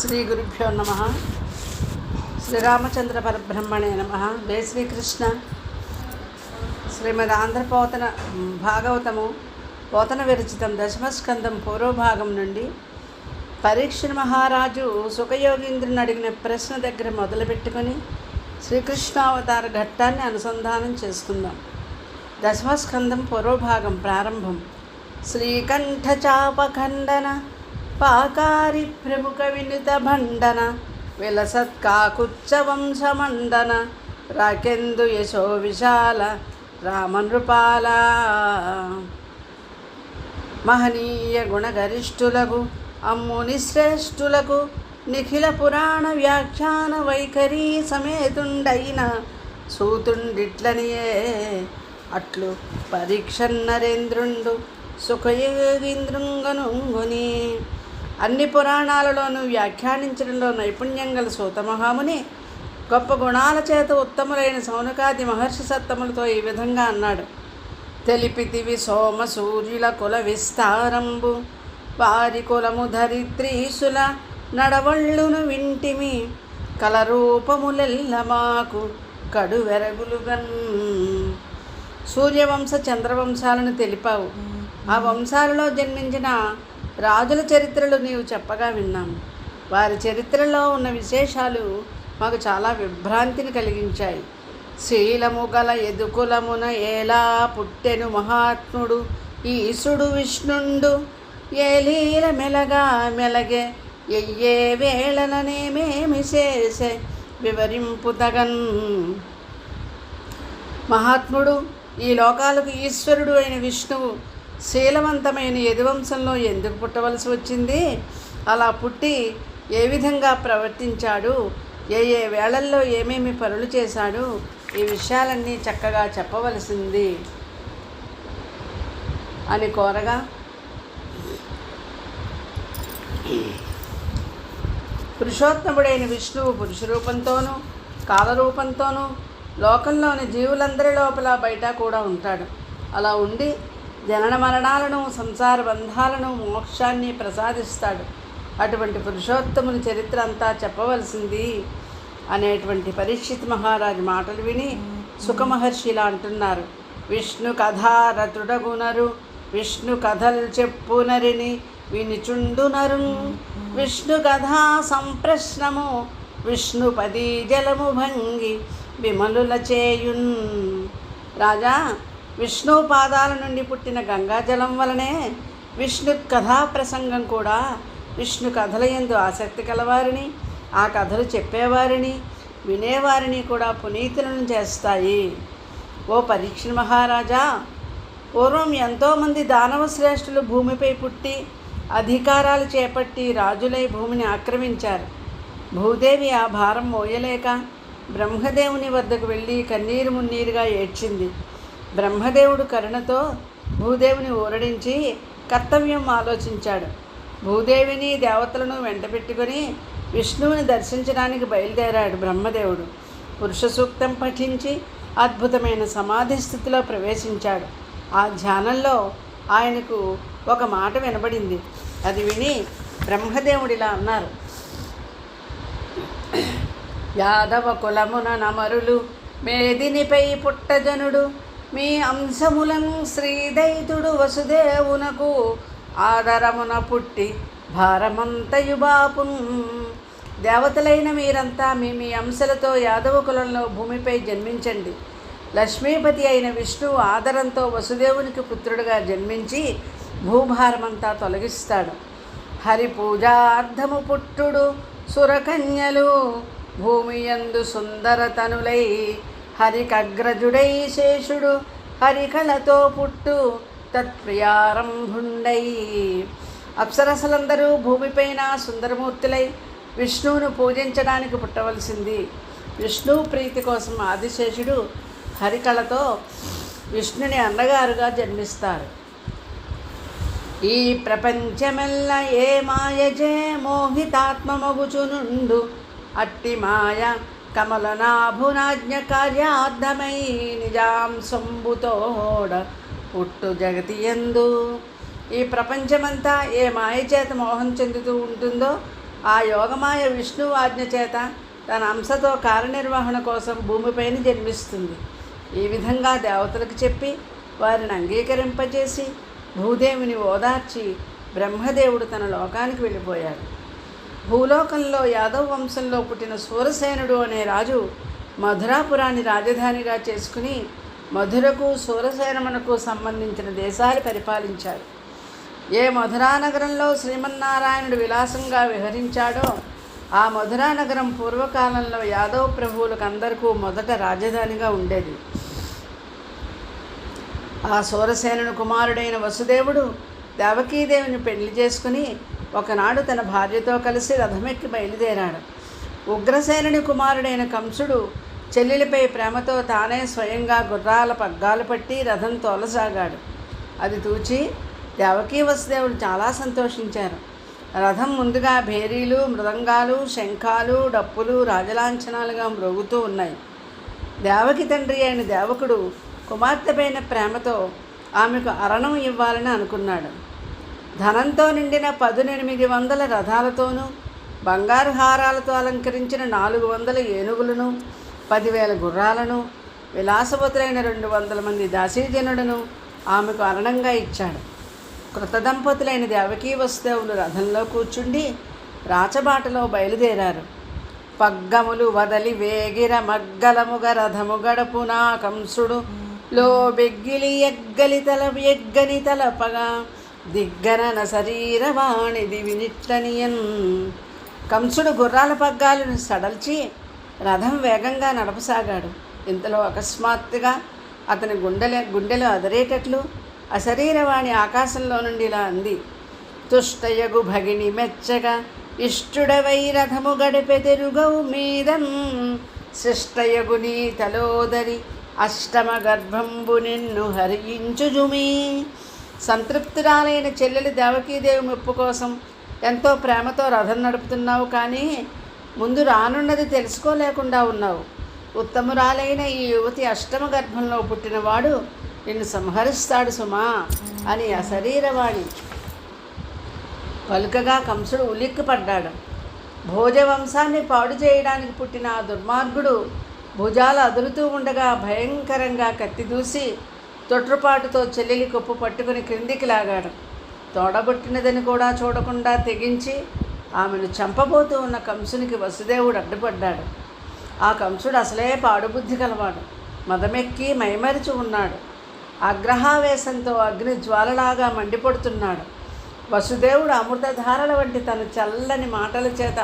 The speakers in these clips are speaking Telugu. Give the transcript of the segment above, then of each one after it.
శ్రీ గురుభ్యో నమ. శ్రీరామచంద్ర పరబ్రహ్మణే నమ. జయ శ్రీకృష్ణ. శ్రీమద్ ఆంధ్రపోతన భాగవతము పోతన విరచితం దశమస్కందం పూర్వభాగం నుండి పరీక్ష మహారాజు సుఖయోగీంద్రుని అడిగిన ప్రశ్న దగ్గర మొదలుపెట్టుకొని శ్రీకృష్ణావతార ఘట్టాన్ని అనుసంధానం చేసుకుందాం. దశమస్కందం పూర్వభాగం ప్రారంభం. శ్రీకంఠ చాపఖండన పాకారి ప్రముఖ వినుత భండన విలసత్కాకుచ్చ వంశమండన రాకెందు యశో విశాల రామనృపాల మహనీయ గుణగరిష్ఠులకు అమ్ముని శ్రేష్ఠులకు నిఖిల పురాణ వ్యాఖ్యాన వైఖరి సమేతుండైన సూతుండిట్లనియే అట్లు పరీక్ష నరేంద్రుండు సుఖయోగీంద్రుంగనుంగుని. అన్ని పురాణాలలోనూ వ్యాఖ్యానించడంలో నైపుణ్యం గల సూతమహాముని గొప్ప గుణాల చేత ఉత్తములైన సౌనకాది మహర్షి సత్తములతో ఈ విధంగా అన్నాడు. తెలిపితివి సోమ సూర్యుల కుల విస్తారంబు వారి కులము ధరిత్రీసుల నడవళ్ళును వింటిమి కలరూపములెల్ల మాకు కడువెరగులుగన్. సూర్యవంశ చంద్రవంశాలను తెలిపావు. ఆ వంశాలలో జన్మించిన రాజుల చరిత్రలు నీవు చెప్పగా విన్నాము. వారి చరిత్రలో ఉన్న విశేషాలు మాకు చాలా విభ్రాంతిని కలిగించాయి. శీలము గల ఎదుకులమున ఎలా పుట్టెను మహాత్ముడు ఈశుడు విష్ణుండు ఏలీల మెలగా మెలగే ఎయ్యే వేళలనేమేమి చేసే వివరింపు తగన్. మహాత్ముడు ఈ లోకాలకు ఈశ్వరుడు అయిన విష్ణువు శీలవంతమైన యదువంశంలో ఎందుకు పుట్టవలసి వచ్చింది, అలా పుట్టి ఏ విధంగా ప్రవర్తించాడు, ఏ ఏ వేళల్లో ఏమేమి పనులు చేశాడు, ఈ విషయాలన్నీ చక్కగా చెప్పవలసింది అని కోరగా పురుషోత్తముడైన విష్ణువు పురుష రూపంతోనూ కాలరూపంతోనూ లోకంలోని జీవులందరి లోపల బయట కూడా ఉంటాడు. అలా ఉండి జనన మరణాలను సంసార బంధాలను మోక్షాన్ని ప్రసాదిస్తాడు. అటువంటి పురుషోత్తముని చరిత్ర అంతా చెప్పవలసింది అనేటువంటి పరీక్షిత్ మహారాజు మాటలు విని సుఖమహర్షి ఇలా అంటున్నారు. విష్ణు కథారతుడగునరు విష్ణు కథలు చెప్పునరిని వినిచుండునరు విష్ణు కథా సంప్రశ్నము విష్ణుపదీ జలము భంగి విమలుల చేయున్. రాజా, విష్ణు పాదాల నుండి పుట్టిన గంగాజలం వలనే విష్ణు కథా ప్రసంగం కూడా విష్ణు కథల యందు ఆసక్తి కలవారిని, ఆ కథలు చెప్పేవారిని వినేవారిని కూడా పునీతులను చేస్తాయి. ఓ పరీక్ష మహారాజా, పూర్వం ఎంతోమంది దానవ శ్రేష్ఠులు భూమిపై పుట్టి అధికారాలు చేపట్టి రాజులై భూమిని ఆక్రమించారు. భూదేవి ఆ భారం మోయలేక బ్రహ్మదేవుని వద్దకు వెళ్ళి కన్నీరు మున్నీరుగా ఏడ్చింది. బ్రహ్మదేవుడు కరుణతో భూదేవిని ఊరడించి కర్తవ్యం ఆలోచించాడు. భూదేవిని దేవతలను వెంటబెట్టుకొని విష్ణువుని దర్శించడానికి బయలుదేరాడు బ్రహ్మదేవుడు. పురుష సూక్తం పఠించి అద్భుతమైన సమాధి స్థితిలో ప్రవేశించాడు. ఆ ధ్యానంలో ఆయనకు ఒక మాట వినబడింది. అది విని బ్రహ్మదేవుడిలా అన్నారు. యాదవ కులమున నమరులు మేదినిపై పుట్టజనుడు మీ అంశములను శ్రీదైతుడు వసుదేవునకు ఆదరమున పుట్టి భారమంతయు బాపున్. దేవతలైన మీరంతా మీ మీ అంశలతో యాదవ కులంలో భూమిపై జన్మించండి. లక్ష్మీపతి అయిన విష్ణువు ఆదరంతో వసుదేవునికి పుత్రుడుగా జన్మించి భూభారమంతా తొలగిస్తాడు. హరి పూజార్థము పుట్టుడు సురకన్యలు భూమియందు సుందరతనులై హరికగ్రజుడై శేషుడు హరికళతో పుట్టు తత్ప్రియారంభుండై. అప్సరసలందరూ భూమిపైన సుందరమూర్తులై విష్ణువును పూజించడానికి పుట్టవలసింది. విష్ణువు ప్రీతి కోసం ఆదిశేషుడు హరికళతో విష్ణుని అన్నగారుగా జన్మిస్తారు. ఈ ప్రపంచమెల్ల ఏ మాయజే మోహితాత్మమగుచునుండు అట్టి మాయ కమలనాభునాజ్ఞ కార్యార్థమై నిజాంశంబుతోడ పుట్టు జగతియందు. ఈ ప్రపంచమంతా ఏ మాయ చేత మోహం చెందుతూ ఉంటుందో ఆ యోగమాయ విష్ణువు ఆజ్ఞ చేత తన అంశతో కార్యనిర్వహణ కోసం భూమిపైన జన్మిస్తుంది. ఈ విధంగా దేవతలకు చెప్పి వారిని అంగీకరింపజేసి భూదేవిని ఓదార్చి బ్రహ్మదేవుడు తన లోకానికి వెళ్ళిపోయాడు. భూలోకంలో యాదవ్ వంశంలో పుట్టిన సూరసేనుడు అనే రాజు మధురాపురాన్ని రాజధానిగా చేసుకుని మధురకు సూరసేనమునకు సంబంధించిన దేశాలు పరిపాలించాడు. ఏ మధురా నగరంలో శ్రీమన్నారాయణుడు విలాసంగా విహరించాడో ఆ మధురా నగరం పూర్వకాలంలో యాదవ్ ప్రభువులకు అందరికీ మొదట రాజధానిగా ఉండేది. ఆ సూరసేనుని కుమారుడైన వసుదేవుడు దేవకీదేవిని పెళ్లి చేసుకుని ఒకనాడు తన భార్యతో కలిసి రథమెక్కి బయలుదేరాడు. ఉగ్రసేనుని కుమారుడైన కంసుడు చెల్లెలిపై ప్రేమతో తానే స్వయంగా గుర్రాల పగ్గాలు పట్టి రథం తోలసాగాడు. అది చూచి దేవకీ వసుదేవుడు చాలా సంతోషించారు. రథం ముందుగా భేరీలు, మృదంగాలు, శంఖాలు, డప్పులు రాజలాంఛనాలుగా మ్రోగుతూ ఉన్నాయి. దేవకి తండ్రి అయిన దేవకుడు కుమార్తెపైన ప్రేమతో ఆమెకు అరణం ఇవ్వాలని అనుకున్నాడు. ధనంతో నిండిన 1800 రథాలతోనూ బంగారు హారాలతో అలంకరించిన 400 ఏనుగులను, 10,000 గుర్రాలను, విలాసవతులైన 200 మంది దాసీజనులను ఆమెకు అరణంగా ఇచ్చాడు. కృత దంపతులైన దేవకీ వసుదేవులు రథంలో కూర్చుండి రాచబాటలో బయలుదేరారు. పగ్గములు వదలి వేగిర మగ్గలముగ రథము గడపునా కంసుడు లో బెగ్గిలి ఎగ్గని తలపగా దిగ్గనన శరీరవాణి దివినిట్లనియన్. కంసుడు గుర్రాల పగ్గాలను సడల్చి రథం వేగంగా నడపసాగాడు. ఇంతలో అకస్మాత్తుగా అతని గుండెలు అదరేటట్లు అశరీరవాణి ఆకాశంలో నుండి ఇలా అంది: తుష్టయగు భగిని మెచ్చగా ఇష్టుడవై రథము గడిపెదెరుగవు మీదన్ శిష్టయగు నీ తలోదరి అష్టమ గర్భంబు నిన్ను హరించుజుమీ. సంతృప్తురాలైన చెల్లెలి దేవకీదేవి మెప్పు కోసం ఎంతో ప్రేమతో రథం నడుపుతున్నావు, కానీ ముందు రానున్నది తెలుసుకోలేకుండా ఉన్నావు. ఉత్తమురాలైన ఈ యువతి అష్టమ గర్భంలో పుట్టినవాడు నిన్ను సంహరిస్తాడు సుమా అని అశరీరవాణి పలుకగా కంసుడు ఉలిక్కిపడ్డాడు. భోజవంశాన్ని పాడు చేయడానికి పుట్టిన ఆ దుర్మార్గుడు భుజాలు అదులుతూ ఉండగా భయంకరంగా కత్తిదూసి తొట్రుపాటుతో చెల్లెలి కొప్పు పట్టుకుని క్రిందికి లాగాడు. తోడబుట్టినదని కూడా చూడకుండా తెగించి ఆమెను చంపబోతూ ఉన్న కంసునికి వసుదేవుడు అడ్డుపడ్డాడు. ఆ కంసుడు అసలే పాడుబుద్ధి కలవాడు. మదమెక్కి మైమరిచి ఉన్నాడు. ఆగ్రహావేశంతో అగ్ని జ్వాలలాగా మండిపడుతున్నాడు. వసుదేవుడు అమృతధారల వంటి తన చల్లని మాటల చేత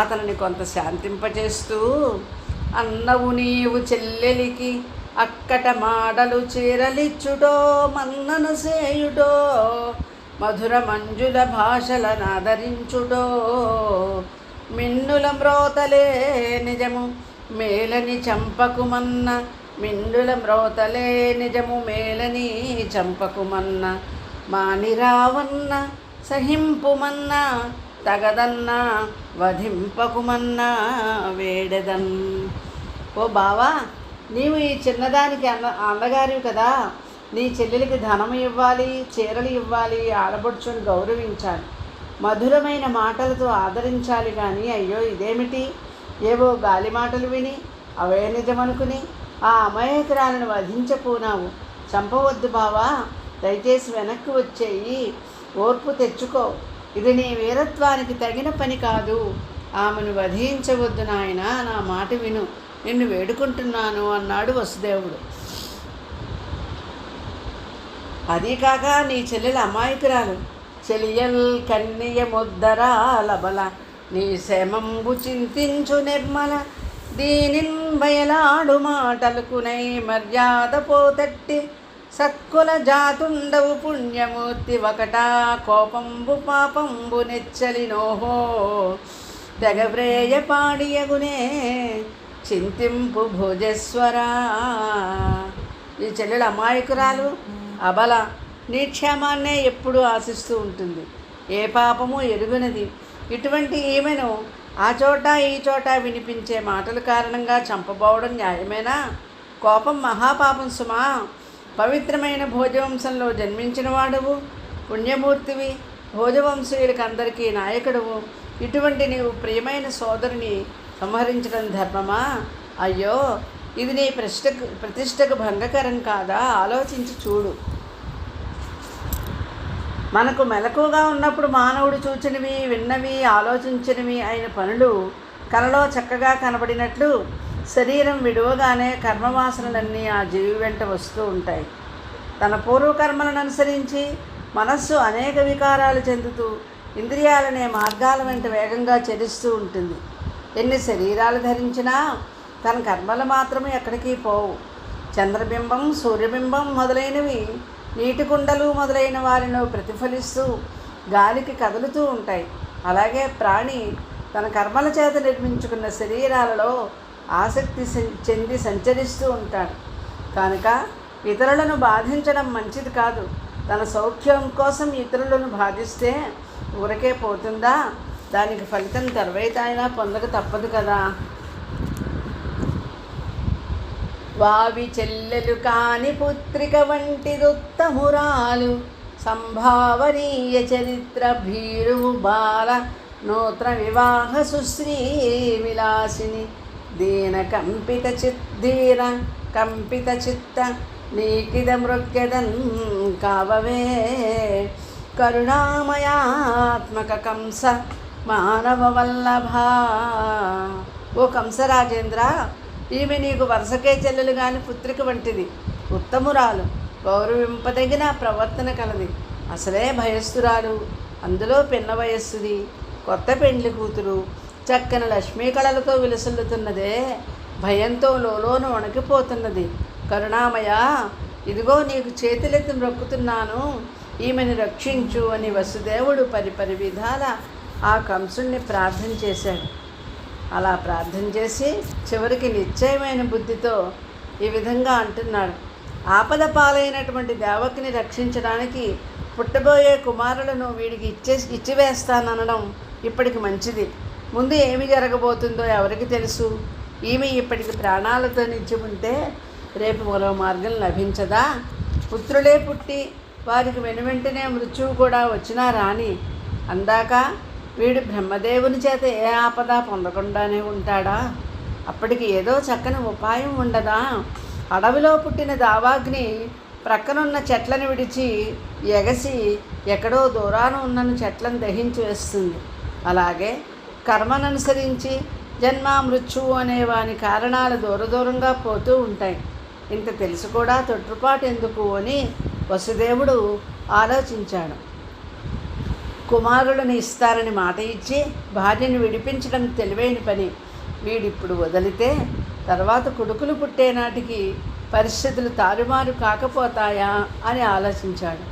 అతనిని కొంత శాంతింపచేస్తూ, అన్నవు నీవు చెల్లెలికి అక్కట మాడలు చీరలిచ్చుటో మన్నను సేయుటో మధుర మంజుల భాషలనాదరించుటో మిన్నుల మ్రోతలే నిజము మేలని చంపకుమన్న మిన్నుల మ్రోతలే నిజము మేలని చంపకుమన్న మానిరావన్న సహింపుమన్న తగదన్న వధింపకుమన్న వేడెదన్. ఓ బావా, నీవు ఈ చిన్నదానికి అన్నగారివి కదా, నీ చెల్లెలికి ధనము ఇవ్వాలి, చీరలు ఇవ్వాలి, ఆడబడుచుని గౌరవించాలి, మధురమైన మాటలతో ఆదరించాలి. కానీ అయ్యో ఇదేమిటి, ఏవో గాలి మాటలు విని అవే నిజమనుకుని ఆ అమాయకురాలను వధించపోనావు. చంపవద్దు బావా, దయచేసి వెనక్కి వచ్చేయి, ఓర్పు తెచ్చుకో, ఇది నీ వీరత్వానికి తగిన పని కాదు. ఆమెను వధించవద్దు నాయనా, నా మాట విను, నిన్ను వేడుకుంటున్నాను అన్నాడు వసుదేవుడు. అదీకాక నీ చెల్లెలు అమాయకురాలు, చెలియల్ కన్నియ ముద్దరాల బల నీ శమంబు చింతించు నిర్మల దీనిన్ బయలాడు మాటలకునై మర్యాద పోతట్టి సత్కుల జాతుండవు పుణ్యమూర్తి ఒకటా కోపంబు పాపంబు నెచ్చలినోహో తెగవ్రేయ పాడియగునే చింతింపు భోజేశ్వరా. ఈ చెల్లెలు అమాయకురాలు, అబల, నీ క్షేమాన్నే ఎప్పుడూ ఆశిస్తూ ఉంటుంది. ఏ పాపము ఎరుగనిది. ఇటువంటి ఈమెను ఆ చోట ఈ చోట వినిపించే మాటల కారణంగా చంపబోవడం న్యాయమేనా? కోపం మహాపాపం సుమా. పవిత్రమైన భోజవంశంలో జన్మించిన వాడువు, పుణ్యమూర్తివి, భోజవంశీయులకి అందరికీ నాయకుడువు. ఇటువంటి నీవు ప్రియమైన సోదరుని సంహరించడం ధర్మమా? అయ్యో, ఇది నీ ప్రతిష్టకు భంగకరం కాదా? ఆలోచించి చూడు. మనకు మెలకుగా ఉన్నప్పుడు మానవుడు చూచినవి, విన్నవి, ఆలోచించినవి అయిన పనులు కలలో చక్కగా కనబడినట్లు శరీరం విడువగానే కర్మవాసనలన్నీ ఆ జీవి వెంట వస్తూ ఉంటాయి. తన పూర్వకర్మలను అనుసరించి మనస్సు అనేక వికారాలు చెందుతూ ఇంద్రియాలనే మార్గాల వెంట వేగంగా చరిస్తూ ఉంటుంది. ఎన్ని శరీరాలు ధరించినా తన కర్మలు మాత్రమే ఎక్కడికి పోవు. చంద్రబింబం, సూర్యబింబం మొదలైనవి, నీటి కుండలు మొదలైన వారిని ప్రతిఫలిస్తూ గాలికి కదులుతూ ఉంటాయి. అలాగే ప్రాణి తన కర్మల చేత నిర్మించుకున్న శరీరాలలో ఆసక్తి చెంది సంచరిస్తూ ఉంటాడు. కనుక ఇతరులను బాధించడం మంచిది కాదు. తన సౌఖ్యం కోసం ఇతరులను బాధిస్తే ఊరకే పోతుందా? దానికి ఫలితం తర్వాత అయినా పొందక తప్పదు కదా. వావి చెల్లెలు కాని పుత్రిక వంటిదుత్తమురాలు, సంభావనీయ చరిత్ర భీరువు బాల, నూత్న వివాహ సుశ్రీ విలాసిని, దీన కంపిత చిత్త నీకిద మృగ్యదన్ కావవే, కరుణామయాత్మక కంస మానవ వల్లభ. ఓ కంసరాజేంద్ర, ఈమె నీకు వరుసకే చెల్లెలు గాని పుత్రిక వంటిది, ఉత్తమురాలు, గౌరవింపదగిన ప్రవర్తన కలది, అసలే భయస్థురాలు, అందులో పిన్న వయస్సుది, కొత్త పెండ్లి కూతురు, చక్కని లక్ష్మీ కళలతో విలసిల్లుతున్నదే, భయంతో లోలోను వణికిపోతున్నది. కరుణామయ, ఇదిగో నీకు చేతులెత్తి మ్రొక్కుతున్నాను, ఈమెను రక్షించు అని వసుదేవుడు పరిపరి విధాల ఆ కంసుణ్ణి ప్రార్థన చేశాడు. అలా ప్రార్థన చేసి చివరికి నిశ్చయమైన బుద్ధితో ఈ విధంగా అంటున్నాడు. ఆపద పాలైనటువంటి దేవకిని రక్షించడానికి పుట్టబోయే కుమారులను వీడికి ఇచ్చివేస్తాననడం ఇప్పటికి మంచిది. ముందు ఏమి జరగబోతుందో ఎవరికి తెలుసు? ఈమె ఇప్పటికి ప్రాణాలతో నిలిచి ఉంటే రేపు మరో మార్గం లభించదా? పుత్రులే పుట్టి వారికి వెనువెంటనే మృత్యువు కూడా వచ్చినా రాని అందాక వీడు బ్రహ్మదేవుని చేత ఏ ఆపద పొందకుండానే ఉంటాడా? అప్పటికి ఏదో చక్కని ఉపాయం ఉండదా? అడవిలో పుట్టిన దావాగ్ని ప్రక్కనున్న చెట్లను విడిచి ఎగసి ఎక్కడో దూరాన ఉన్న చెట్లను దహించి వేస్తుంది. అలాగే కర్మననుసరించి జన్మ మృత్యువు అనే వాని కారణాలు దూరంగా పోతూ ఉంటాయి. ఇంత తెలిసి కూడా తొట్టుపాటు ఎందుకు అని వసుదేవుడు ఆలోచించాడు. కుమారులను ఇస్తారని మాట ఇచ్చి భార్యను విడిపించడం తెలివైన పని. వీడిప్పుడు వదిలితే తర్వాత కొడుకులు పుట్టే నాటికి పరిస్థితులు తారుమారు కాకపోతాయా అని ఆలోచించాడు.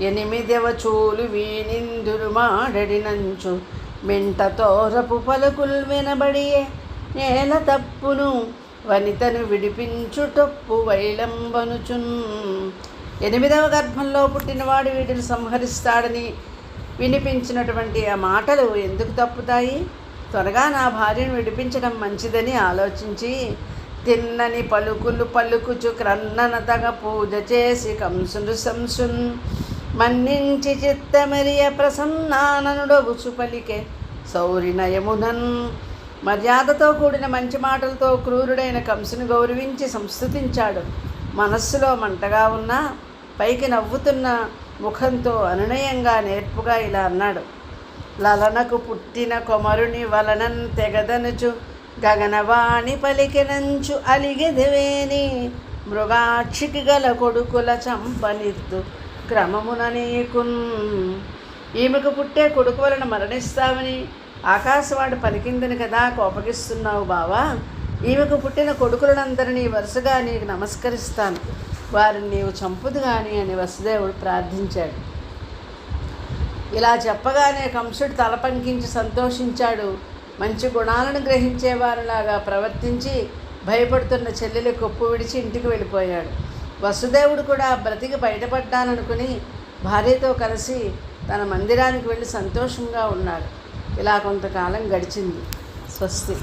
8వ చూలు వీనిందురు మాడడినంచు మెంటతోరపు పలుకులు వినబడియే, నేల తప్పును వనితను విడిపించుటొప్పు వైలంబనుచున్. 8వ గర్భంలో పుట్టినవాడు వీటిని సంహరిస్తాడని వినిపించినటువంటి ఆ మాటలు ఎందుకు తప్పుతాయి? త్వరగా నా భార్యను విడిపించడం మంచిదని ఆలోచించి తిన్నని పలుకులు పలుకుచు క్రన్నన తగ పూజ చేసి కంసును సంసున్ మన్నించి చిత్తమరియ ప్రసన్నాననుడగుచు పలికే సౌరినయమునన్. మర్యాదతో కూడిన మంచి మాటలతో క్రూరుడైన కంసుని గౌరవించి సంస్తుతించాడు. మనస్సులో మంటగా ఉన్న పైకి నవ్వుతున్న ముఖంతో అనునయంగా నేర్పుగా ఇలా అన్నాడు. లలనకు పుట్టిన కొమరుని వలనన్ తెగదనుచు గగనవాణి పలికెనంచు అలిగెదవేని, మృగాక్షికి గల కొడుకుల చంపనిత్తు క్రమమున నీకున్. ఈమెకు పుట్టే కొడుకు వలన మరణిస్తామని ఆకాశవాణి పలికిందని కదా కోపగిస్తున్నావు బావా? ఈమెకు పుట్టిన కొడుకులందరినీ వరుసగా నీకు నమస్కరిస్తాను, వారిని నీవు చంపుదు గాని అని వసుదేవుడు ప్రార్థించాడు. ఇలా చెప్పగానే కంసుడు తల పంకించి సంతోషించాడు. మంచి గుణాలను గ్రహించేవారిలాగా ప్రవర్తించి భయపడుతున్న చెల్లెలి కొప్పు విడిచి ఇంటికి వెళ్ళిపోయాడు. వసుదేవుడు కూడా బ్రతికి బయటపడ్డాననుకుని భార్యతో కలిసి తన మందిరానికి వెళ్ళి సంతోషంగా ఉన్నాడు. ఇలా కొంతకాలం గడిచింది. స్వస్తి.